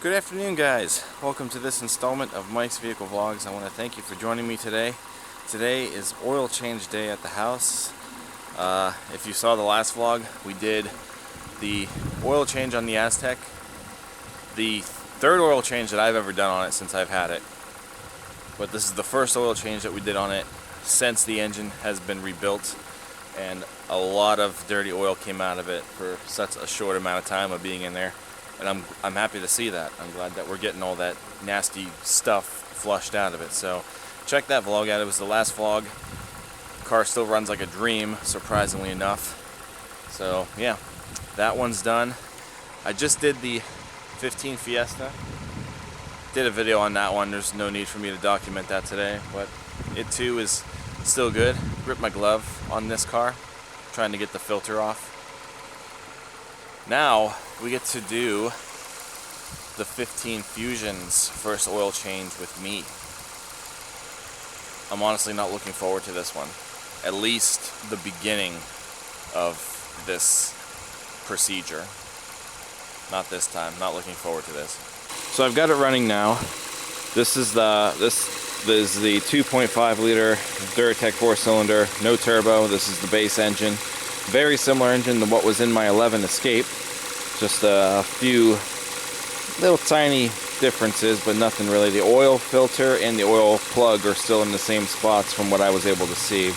Good afternoon, guys. Welcome to this installment of Mike's Vehicle Vlogs. I want to thank you for joining me today. Today is oil change day at the house. If you saw the last vlog, we did the oil change on the Aztec. The third oil change that I've ever done on it since I've had it. But this is the first oil change that we did on it since the engine has been rebuilt. And a lot of dirty oil came out of it for such a short amount of time of being in there. And I'm happy to see that. I'm glad that we're getting all that nasty stuff flushed out of it. So check that vlog out. It was the last vlog. The car still runs like a dream, surprisingly enough. So yeah, that one's done. I just did the 15 Fiesta. Did a video on that one. There's no need for me to document that today, but it too is still good. Ripped my glove on this car, trying to get the filter off. Now we get to do the 15 Fusion's first oil change with me. I'm honestly not looking forward to this one. At least the beginning of this procedure. Not this time. Not looking forward to this. So I've got it running now. This is the 2.5 liter Duratec 4-cylinder, no turbo. This is the base engine. Very similar engine to what was in my 11 Escape. Just a few little tiny differences, but nothing really. The oil filter and the oil plug are still in the same spots from what I was able to see.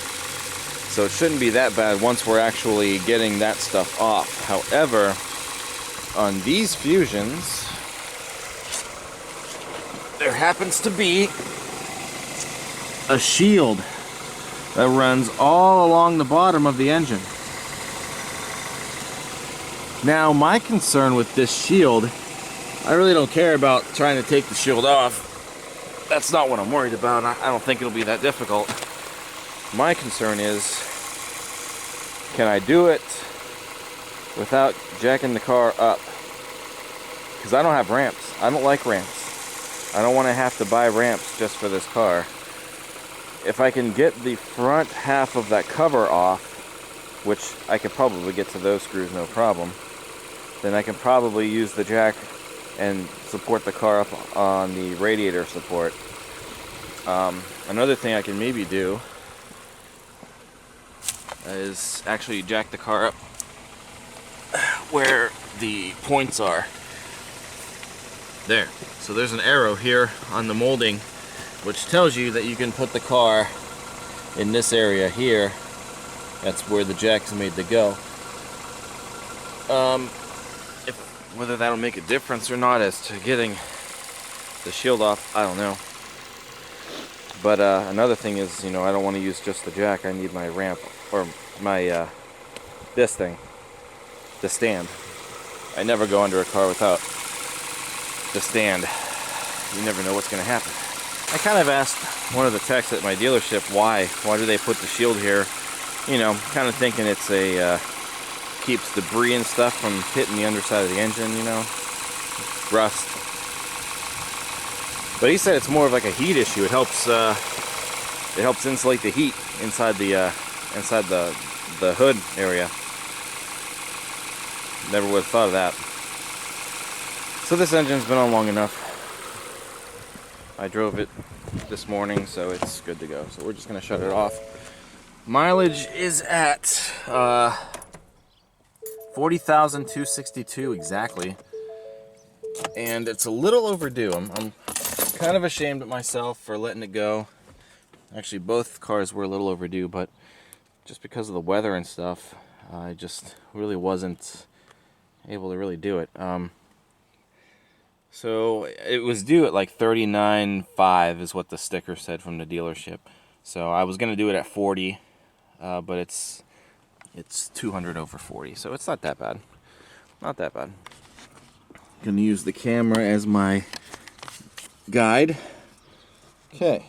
So it shouldn't be that bad once we're actually getting that stuff off. However, on these Fusions, there happens to be a shield that runs all along the bottom of the engine. Now, my concern with this shield, I really don't care about trying to take the shield off. That's not what I'm worried about. I don't think it'll be that difficult. My concern is, can I do it without jacking the car up? Because I don't have ramps. I don't like ramps. I don't want to have to buy ramps just for this car. If I can get the front half of that cover off, which I could probably get to those screws no problem, then I can probably use the jack and support the car up on the radiator support. Another thing I can maybe do is actually jack the car up where the points are. There. So there's an arrow here on the molding which tells you that you can put the car in this area here. That's where the jack's made to go. Whether that'll make a difference or not as to getting the shield off, I don't know. But another thing is, I don't want to use just the jack. I need my ramp, or my this thing, the stand. I never go under a car without the stand. You never know what's going to happen. I kind of asked one of the techs at my dealership why do they put the shield here? Kind of thinking it's a keeps debris and stuff from hitting the underside of the engine, rust. But he said it's more of like a heat issue. It helps insulate the heat inside the hood area. Never would have thought of that. So this engine's been on long enough. I drove it this morning, so it's good to go. So we're just gonna shut it off. Mileage is at 40,262 exactly, and it's a little overdue. I'm kind of ashamed of myself for letting it go. Actually, both cars were a little overdue, but just because of the weather and stuff, I just really wasn't able to really do it. So it was due at like 39.5 is what the sticker said from the dealership. So I was gonna do it at 40, but it's 200 over 40, so it's not that bad. Not that bad. Gonna use the camera as my guide. Okay.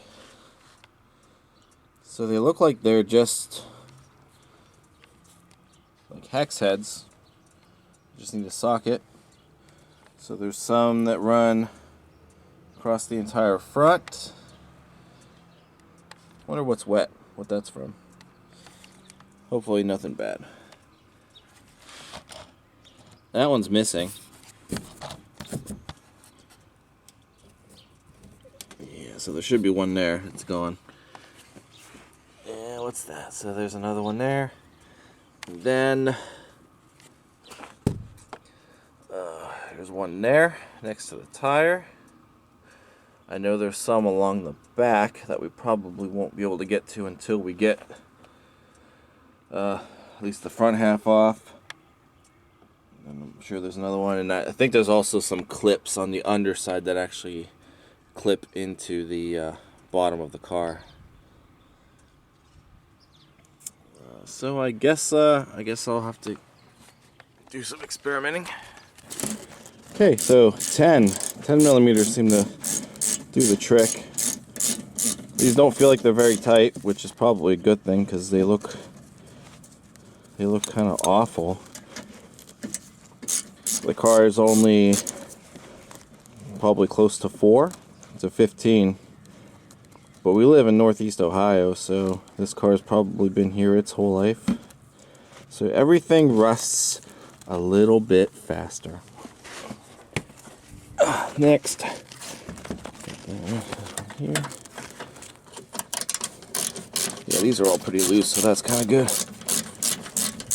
So they look like they're just like hex heads. Just need a socket. So there's some that run across the entire front. Wonder what's wet, what that's from. Hopefully nothing bad. That one's missing. so there should be one there. It's gone. Yeah, what's that? So there's another one there. And then there's one there next to the tire. I know there's some along the back that we probably won't be able to get to until we get at least the front half off. And I'm sure there's another one, and I think there's also some clips on the underside that actually clip into the bottom of the car. So I guess I'll have to do some experimenting. Okay, so 10 millimeters seem to do the trick. These don't feel like they're very tight, which is probably a good thing because they look kind of awful. The car is only probably close to 4. It's a 15. But we live in Northeast Ohio, so this car's probably been here its whole life. So everything rusts a little bit faster. Next. Here. Yeah, these are all pretty loose, so that's kind of good.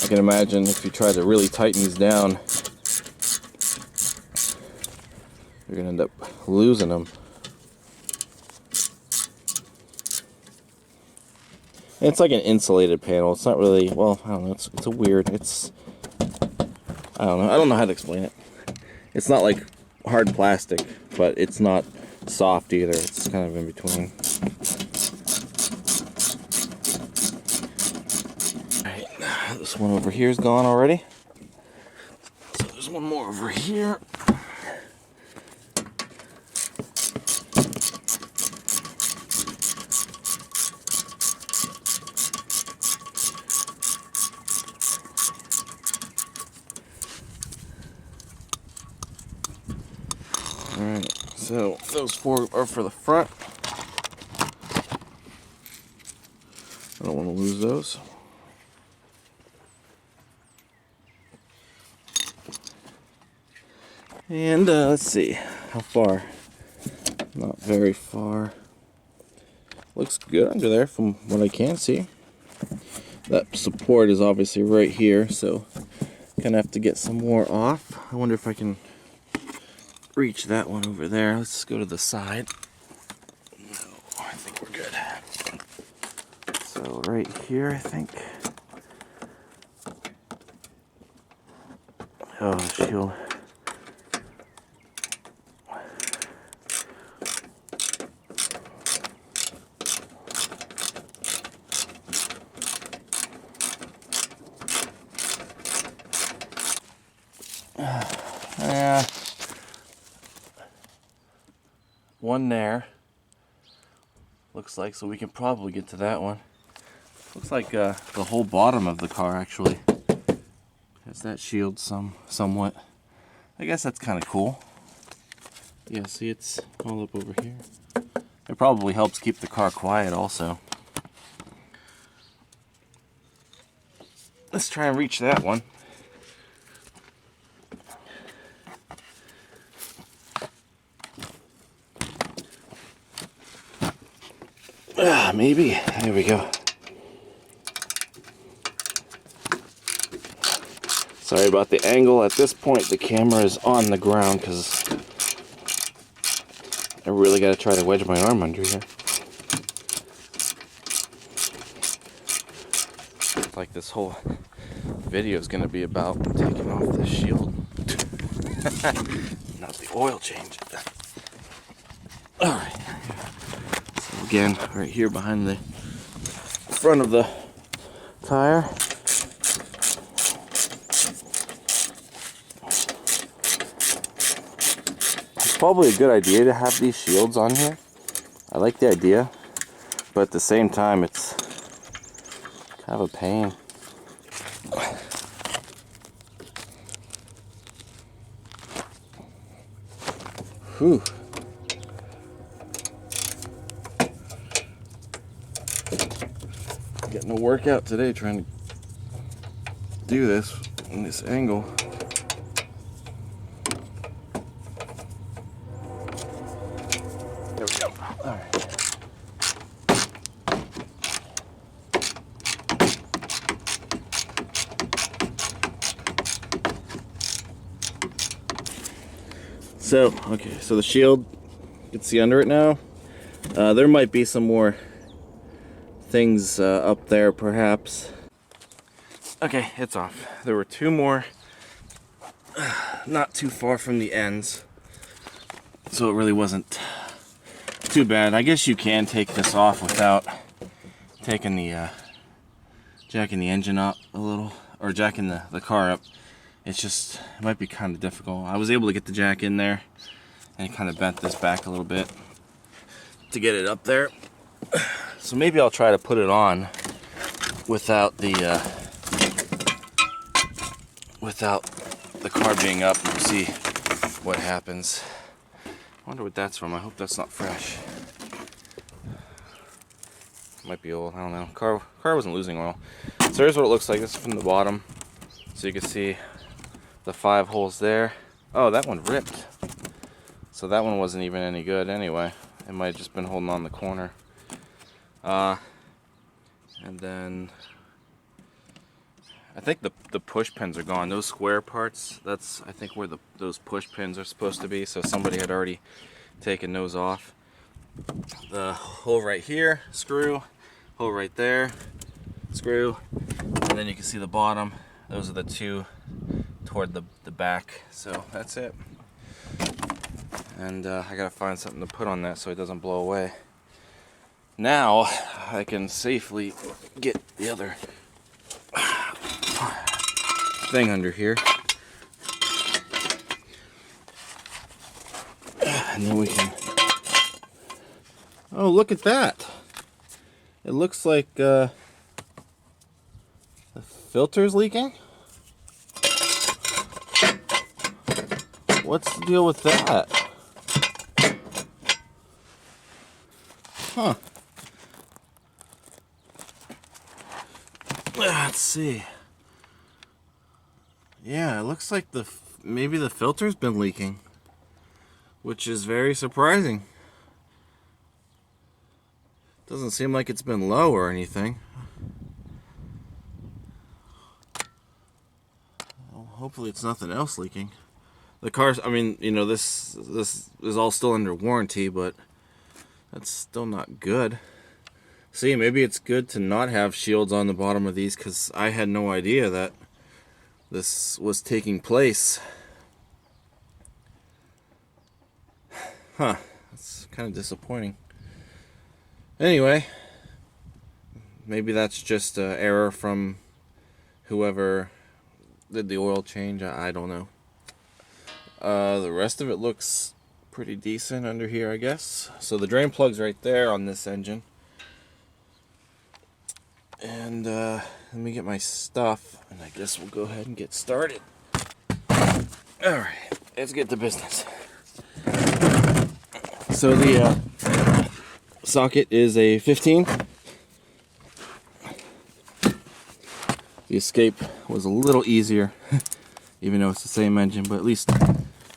I can imagine if you try to really tighten these down, you're going to end up losing them. And it's like an insulated panel. It's not really, well, I don't know, it's a weird, I don't know how to explain it. It's not like hard plastic, but it's not soft either. It's kind of in between. Alright, this one over here is gone already. So there's one more over here. Alright, so those 4 are for the front. I don't want to lose those. And let's see, how far? Not very far. Looks good under there from what I can see. That support is obviously right here, so gonna have to get some more off. I wonder if I can reach that one over there. Let's go to the side. No, I think we're good. So right here, I think. Oh, the shield. Yeah. One there. Looks like, so we can probably get to that one. Looks like the whole bottom of the car actually has that shield somewhat. I guess that's kind of cool. Yeah, see, it's all up over here. It probably helps keep the car quiet also. Let's try and reach that one. Maybe. There we go. Sorry about the angle. At this point, the camera is on the ground because I really got to try to wedge my arm under here. It's like this whole video is going to be about taking off the shield. Not the oil change. Alright. So again, right here behind the front of the tire. It's probably a good idea to have these shields on here. I like the idea, but at the same time it's kind of a pain. Whew. Getting a workout today trying to do this in this angle. There we go. Alright. So, okay, so the shield, you can see under it now. There might be some more things up there, perhaps. Okay, it's off. There were two more, not too far from the ends, so it really wasn't too bad. I guess you can take this off without taking the jacking the engine up a little, or jacking the car up. It's just, it might be kind of difficult. I was able to get the jack in there and kind of bent this back a little bit to get it up there. So maybe I'll try to put it on without the car being up, and we'll see what happens. I wonder what that's from. I hope that's not fresh. Might be old, I don't know. Car wasn't losing oil. So here's what it looks like. This is from the bottom. So you can see the 5 holes there. Oh, that one ripped. So that one wasn't even any good anyway. It might have just been holding on the corner. And then I think the push pins are gone. Those square parts, that's I think where those push pins are supposed to be. So somebody had already taken those off. The hole right here, screw. Hole right there, screw. And then you can see the bottom. Those are the two toward the back. So that's it. And I gotta find something to put on that so it doesn't blow away. Now I can safely get the other thing under here. And then we can... Oh, look at that. It looks like the filter's leaking. What's the deal with that? Huh. Let's see. Yeah, it looks like maybe the filter's been leaking, which is very surprising. Doesn't seem like it's been low or anything. Well, hopefully it's nothing else leaking. The car's, I mean, you know, this is all still under warranty, but that's still not good. See, maybe it's good to not have shields on the bottom of these, because I had no idea that this was taking place. Huh, that's kind of disappointing. Anyway, maybe that's just an error from whoever did the oil change. I don't know. The rest of it looks pretty decent under here, I guess. So the drain plug's right there on this engine. And let me get my stuff, and I guess we'll go ahead and get started. Alright, let's get to business. So the socket is a 15. The escape was a little easier, even though it's the same engine, but at least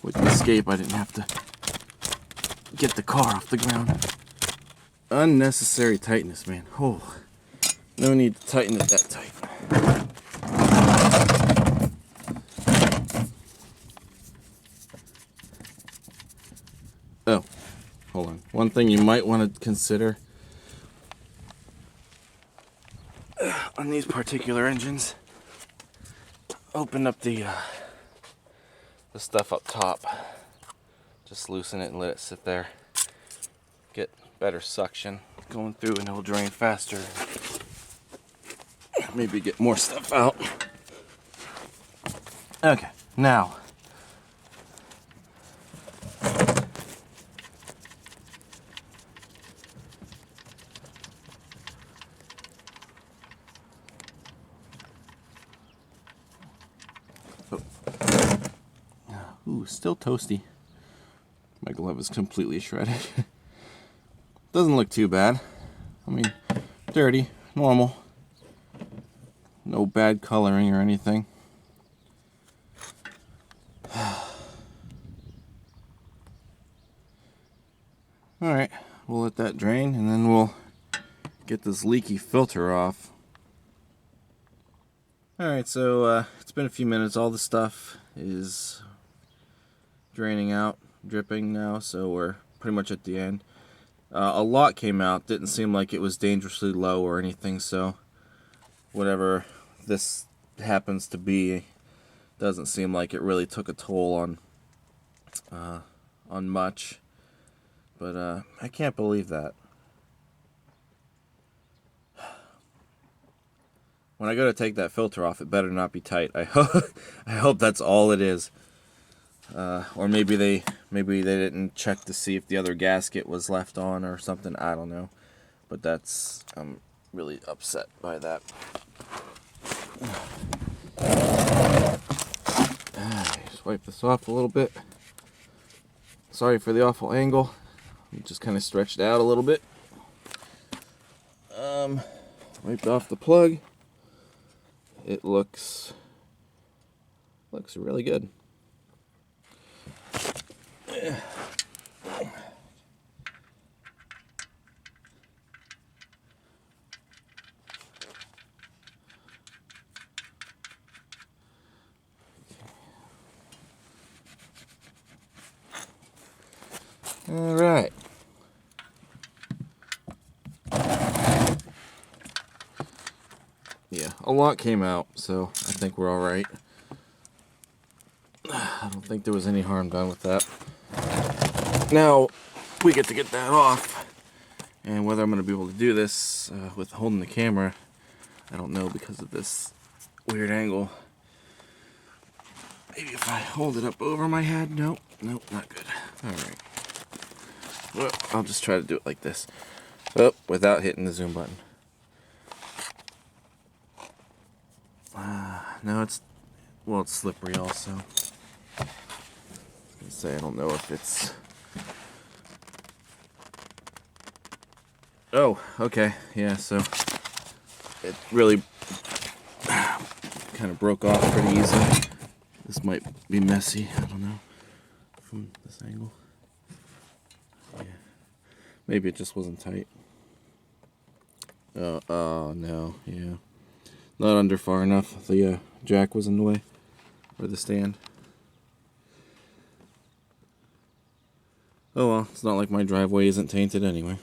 with the escape I didn't have to get the car off the ground. Unnecessary tightness, man. Oh, no need to tighten it that tight. Oh, hold on. One thing you might want to consider on these particular engines, open up the stuff up top. Just loosen it and let it sit there. Get better suction going through, and it'll drain faster. Maybe get more stuff out. Okay, now ooh, still toasty. My glove is completely shredded. Doesn't look too bad. I mean, dirty, normal. No bad coloring or anything. Alright, we'll let that drain, and then we'll get this leaky filter off. Alright, so it's been a few minutes. All the stuff is draining out. dripping now, so we're pretty much at the end. A lot came out. Didn't seem like it was dangerously low or anything, so whatever this happens to be, doesn't seem like it really took a toll on much. But I can't believe that. When I go to take that filter off, it better not be tight. I hope that's all it is. Or maybe they didn't check to see if the other gasket was left on or something. I don't know. But I'm really upset by that. Just wipe this off a little bit. Sorry for the awful angle. Just kind of stretched out a little bit. Wiped off the plug. It looks really good. All right. Yeah, a lot came out, so I think we're all right. I don't think there was any harm done with that. Now, we get to get that off, and whether I'm going to be able to do this with holding the camera, I don't know because of this weird angle. Maybe if I hold it up over my head. Nope, not good. All right. Well, I'll just try to do it like this. Oh, without hitting the zoom button. No, it's slippery also. I was gonna say, I don't know if it's... Oh, okay, yeah, so it really kind of broke off pretty easily. This might be messy, I don't know, from this angle. Yeah. Maybe it just wasn't tight. Oh no, yeah. Not under far enough. The jack was in the way, or the stand. Oh well, it's not like my driveway isn't tainted anyway.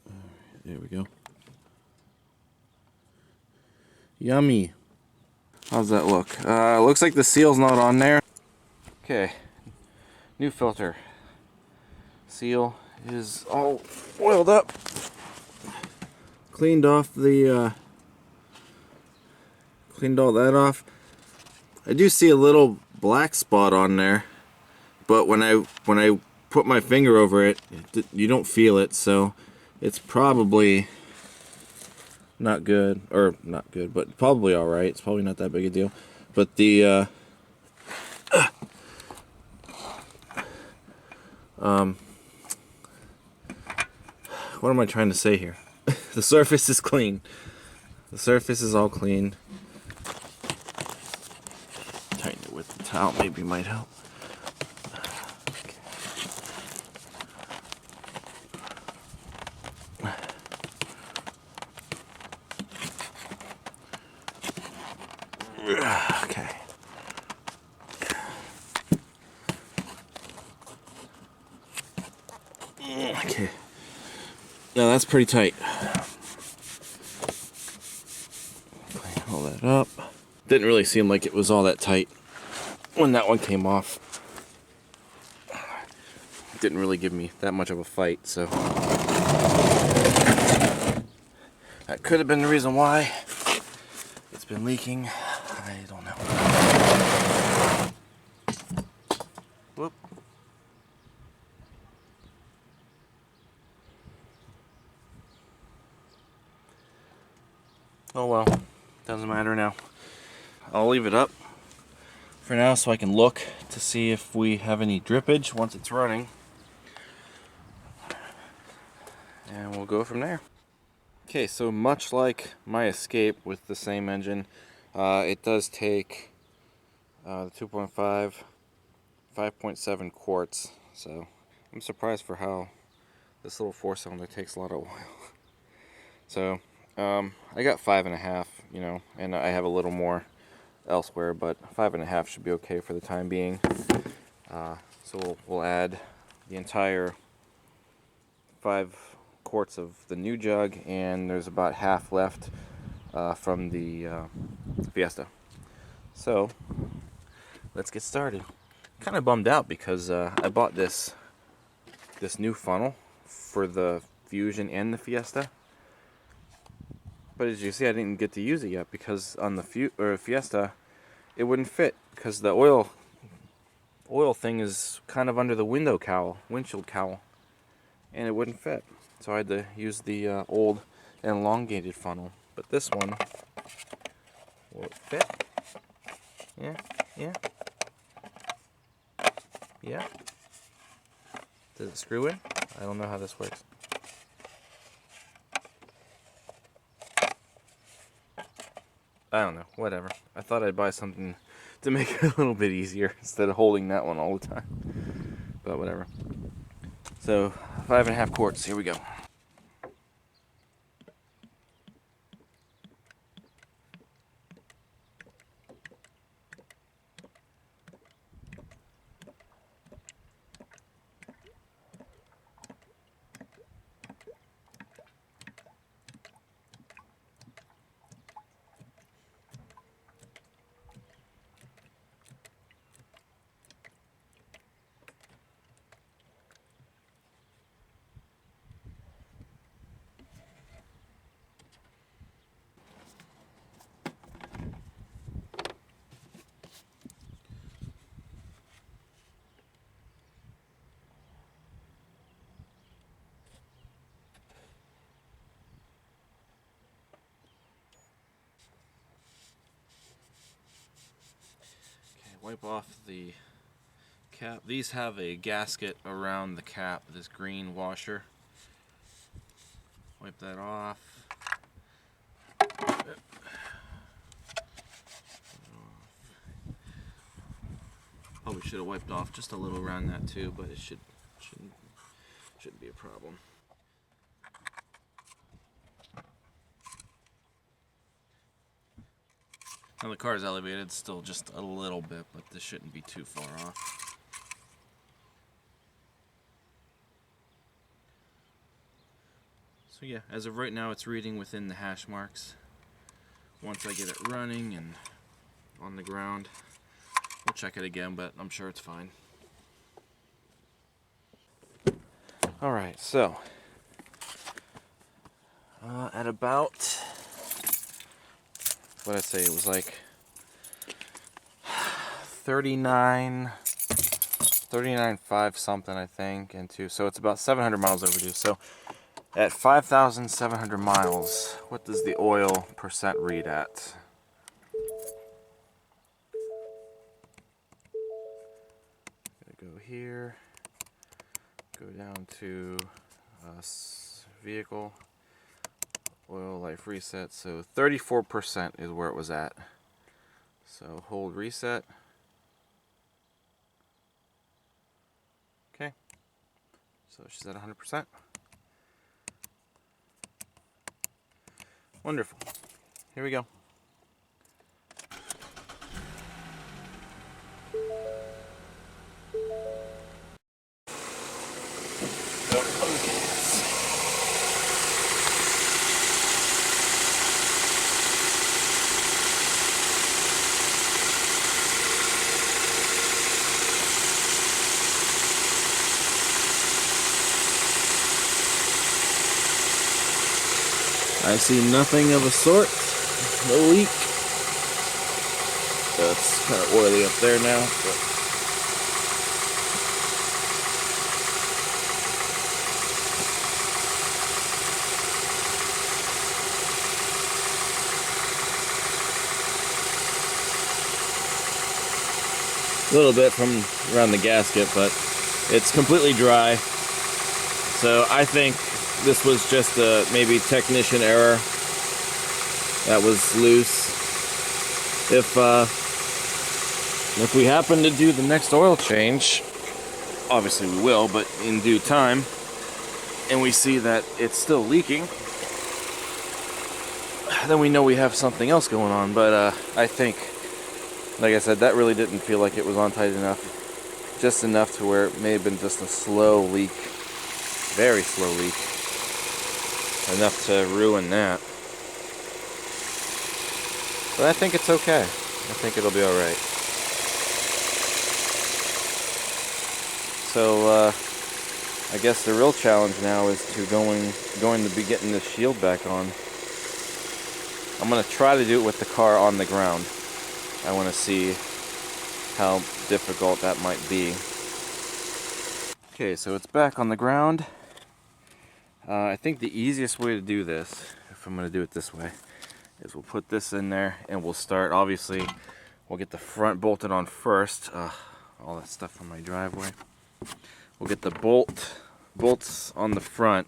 Alright, there we go. Yummy. How's that look? Looks like the seal's not on there. Okay. New filter. Seal is all oiled up. Cleaned off the cleaned all that off. I do see a little black spot on there, but when I put my finger over it, you don't feel it, so it's probably not good, or not good, but probably all right. It's probably not that big a deal. But the what am I trying to say here? The surface is clean. The surface is all clean. Tighten it with the towel, maybe might help. Okay. Okay. Now that's pretty tight. Clean all that up. Didn't really seem like it was all that tight when that one came off. It didn't really give me that much of a fight, so that could have been the reason why it's been leaking. I don't know. Whoop. Oh well, doesn't matter now. I'll leave it up for now so I can look to see if we have any drippage once it's running. And we'll go from there. Okay, so much like my Escape with the same engine, it does take the 2.5, 5.7 quarts. So I'm surprised for how this little 4-cylinder takes a lot of oil. So I got 5.5, you know, and I have a little more elsewhere, but 5.5 should be okay for the time being. So we'll add the entire 5 quarts of the new jug, and there's about half left from the Fiesta. So let's get started. Kind of bummed out because I bought this new funnel for the Fusion and the Fiesta, but as you see, I didn't get to use it yet because on the Fiesta it wouldn't fit because the oil thing is kind of under the windshield cowl, and it wouldn't fit. So I had to use the old elongated funnel. But this one, will it fit? Yeah, yeah, yeah. Does it screw in? I don't know how this works. I don't know, whatever. I thought I'd buy something to make it a little bit easier instead of holding that one all the time. But whatever. So 5.5 quarts, here we go. Wipe off the cap. These have a gasket around the cap, this green washer. Wipe that off. Probably should have wiped off just a little around that too, but it shouldn't be a problem. Now the car is elevated still just a little bit, but this shouldn't be too far off. So yeah, as of right now it's reading within the hash marks. Once I get it running and on the ground, we'll check it again, but I'm sure it's fine. Alright, so at about, what did I say, it was like 39.5 something, I think, so it's about 700 miles overdue. So at 5,700 miles, what does the oil percent read at? Go here, go down to vehicle, oil life reset, so 34% is where it was at. So hold reset. Okay, so she's at 100%. Wonderful. Here we go. I see nothing of a sort. No leak. It's kind of oily up there now, but a little bit from around the gasket, but it's completely dry. So I think this was just a maybe technician error that was loose. If we happen to do the next oil change, obviously we will, but in due time, and we see that it's still leaking, then we know we have something else going on. But I think, like I said, that really didn't feel like it was on tight enough. Just enough to where it may have been just a slow leak, very slow leak, enough to ruin that. But I think it's okay. I think it'll be alright. So I guess the real challenge now is going to be getting this shield back on. I'm going to try to do it with the car on the ground. I want to see how difficult that might be. Okay, so it's back on the ground. I think the easiest way to do this, if I'm going to do it this way, is we'll put this in there and we'll start. Obviously, we'll get the front bolted on first. All that stuff from my driveway. We'll get the bolts on the front,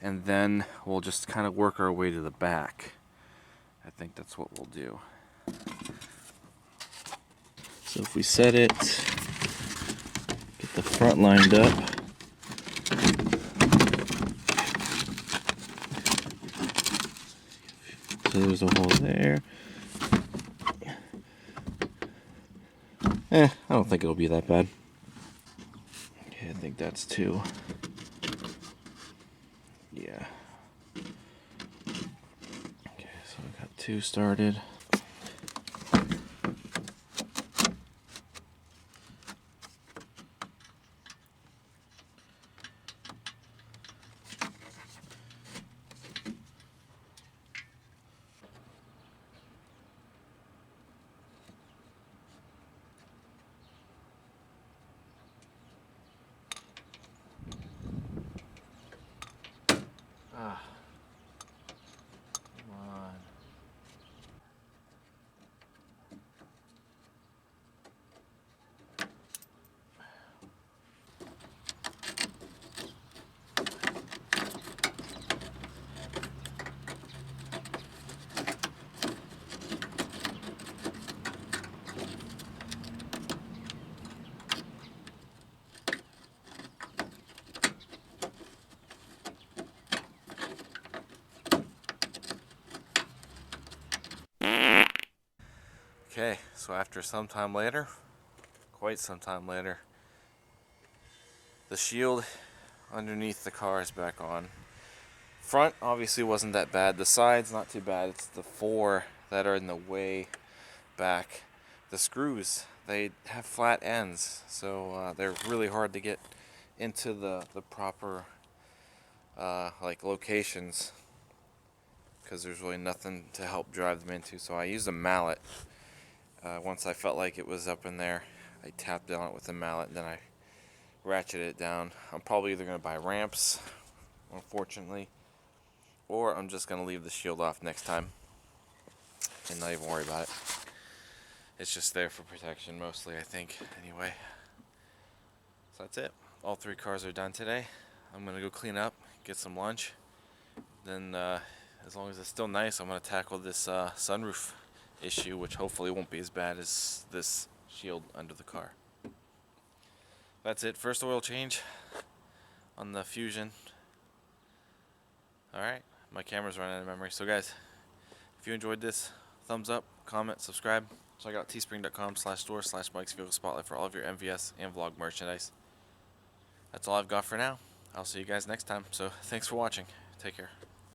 and then we'll just kind of work our way to the back. I think that's what we'll do. So if we set it, get the front lined up. So there's a hole there. I don't think it'll be that bad. Okay, I think that's 2. Yeah. Okay, so I got 2 started. Come on. Okay, so after some time later, quite some time later, the shield underneath the car is back on. Front obviously wasn't that bad. The sides not too bad. It's the 4 that are in the way back. The screws, they have flat ends, so they're really hard to get into the proper like locations, because there's really nothing to help drive them into. So I used a mallet. Once I felt like it was up in there, I tapped on it with a mallet, and then I ratcheted it down. I'm probably either going to buy ramps, unfortunately, or I'm just going to leave the shield off next time and not even worry about it. It's just there for protection mostly, I think, anyway. So that's it. All 3 cars are done today. I'm going to go clean up, get some lunch. Then, as long as it's still nice, I'm going to tackle this sunroof issue, which hopefully won't be as bad as this shield under the car. That's it. First oil change on the Fusion. Alright, my camera's running out of memory. So guys, if you enjoyed this, thumbs up, comment, subscribe. Check out teespring.com/store/Mike's Vehicle Spotlight for all of your MVS and vlog merchandise. That's all I've got for now. I'll see you guys next time. So thanks for watching. Take care.